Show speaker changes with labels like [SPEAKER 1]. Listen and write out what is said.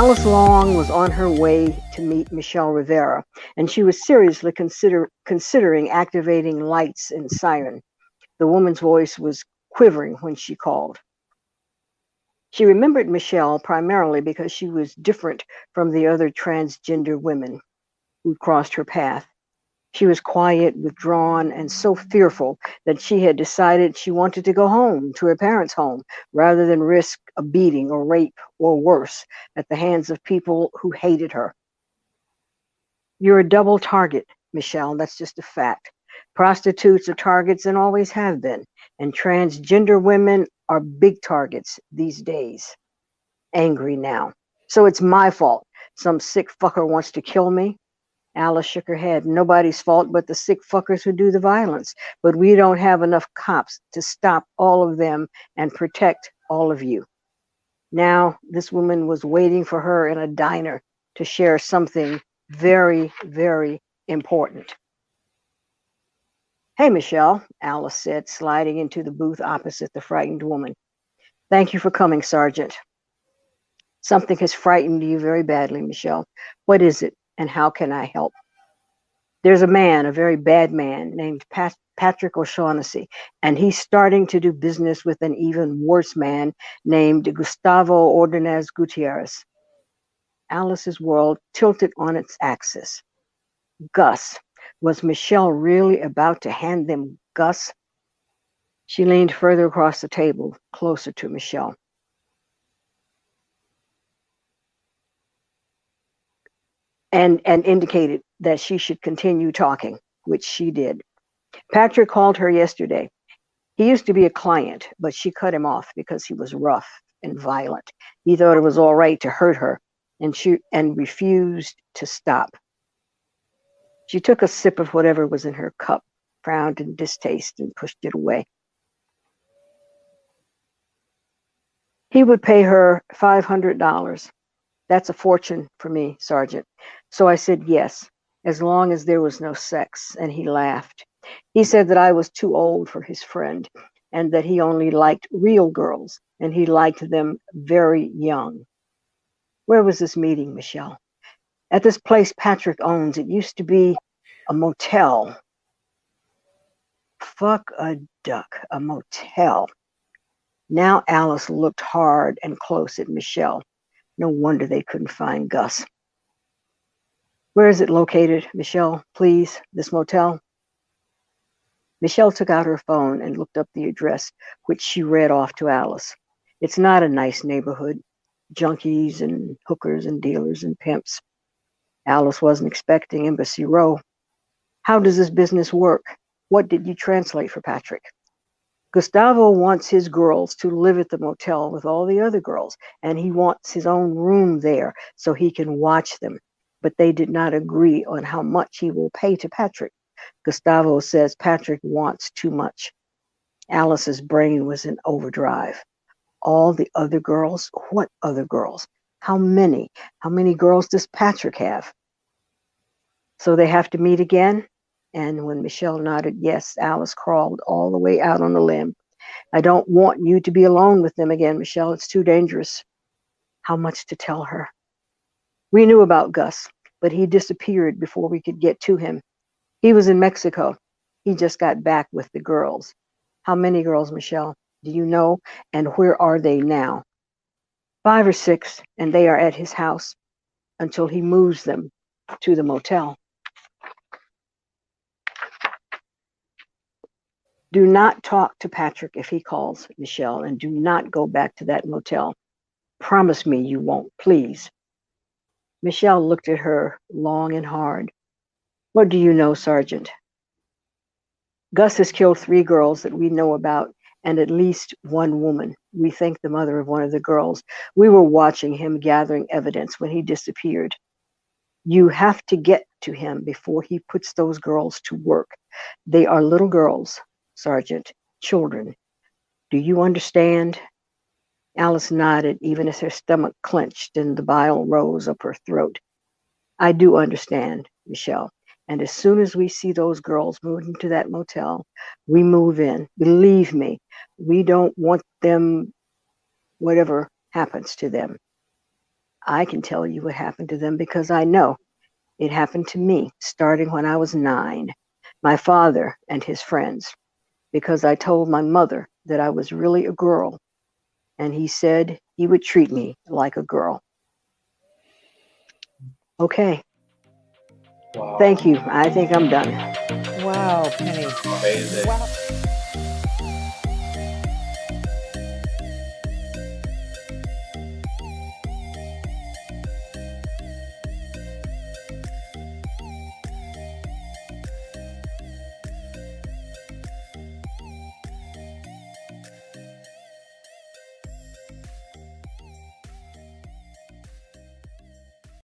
[SPEAKER 1] Alice Long was on her way to meet Michelle Rivera, and she was seriously considering activating lights and siren. The woman's voice was quivering when she called. She remembered Michelle primarily because she was different from the other transgender women who crossed her path. She was quiet, withdrawn, and so fearful that she had decided she wanted to go home, to her parents' home, rather than risk a beating or rape or worse at the hands of people who hated her. You're a double target, Michelle. That's just a fact. Prostitutes are targets and always have been, and transgender women are big targets these days. Angry now. So it's my fault. Some sick fucker wants to kill me. Alice shook her head. Nobody's fault but the sick fuckers who do the violence. But we don't have enough cops to stop all of them and protect all of you. Now, this woman was waiting for her in a diner to share something very, very important. Hey, Michelle, Alice said, sliding into the booth opposite the frightened woman. Thank you for coming, Sergeant. Something has frightened you very badly, Michelle. What is it, and how can I help? There's a man, a very bad man, named Patrick O'Shaughnessy, and he's starting to do business with an even worse man named Gustavo Ordonez Gutierrez. Alice's world tilted on its axis. Gus. Was Michelle really about to hand them Gus? She leaned further across the table, closer to Michelle. And indicated that she should continue talking, which she did. Patrick called her yesterday. He used to be a client, but she cut him off because he was rough and violent. He thought it was all right to hurt her, and refused to stop. She took a sip of whatever was in her cup, frowned in distaste, and pushed it away. He would pay her $500. That's a fortune for me, Sergeant. So I said yes, as long as there was no sex, and he laughed. He said that I was too old for his friend, and that he only liked real girls, and he liked them very young. Where was this meeting, Michelle? At this place Patrick owns. It used to be a motel. Fuck a duck, a motel. Now Alice looked hard and close at Michelle. No wonder they couldn't find Gus. Where is it located, Michelle, please, this motel? Michelle took out her phone and looked up the address, which she read off to Alice. It's not a nice neighborhood. Junkies and hookers and dealers and pimps. Alice wasn't expecting Embassy Row. How does this business work? What did you translate for Patrick? Gustavo wants his girls to live at the motel with all the other girls, and he wants his own room there so he can watch them. But they did not agree on how much he will pay to Patrick. Gustavo says Patrick wants too much. Alice's brain was in overdrive. All the other girls? What other girls? How many? How many girls does Patrick have? So they have to meet again? And when Michelle nodded yes, Alice crawled all the way out on the limb. I don't want you to be alone with them again, Michelle. It's too dangerous. How much to tell her? We knew about Gus, but he disappeared before we could get to him. He was in Mexico. He just got back with the girls. How many girls, Michelle? Do you know? And where are they now? 5 or 6, and they are at his house until he moves them to the motel. Do not talk to Patrick if he calls, Michelle, and do not go back to that motel. Promise me you won't, please. Michelle looked at her long and hard. What do you know, Sergeant? Gus has killed 3 girls that we know about, and at least 1 woman. We think the mother of one of the girls. We were watching him gathering evidence when he disappeared. You have to get to him before he puts those girls to work. They are little girls, Sergeant, children. Do you understand? Alice nodded, even as her stomach clenched and the bile rose up her throat. I do understand, Michelle. And as soon as we see those girls moved into that motel, we move in. Believe me, we don't want them, whatever happens to them. I can tell you what happened to them because I know it happened to me starting when I was 9. My father and his friends, because I told my mother that I was really a girl, and he said he would treat me like a girl. Okay.
[SPEAKER 2] Wow.
[SPEAKER 1] Thank you. I think I'm done.
[SPEAKER 3] Wow, Penny.
[SPEAKER 2] Amazing.
[SPEAKER 3] Wow.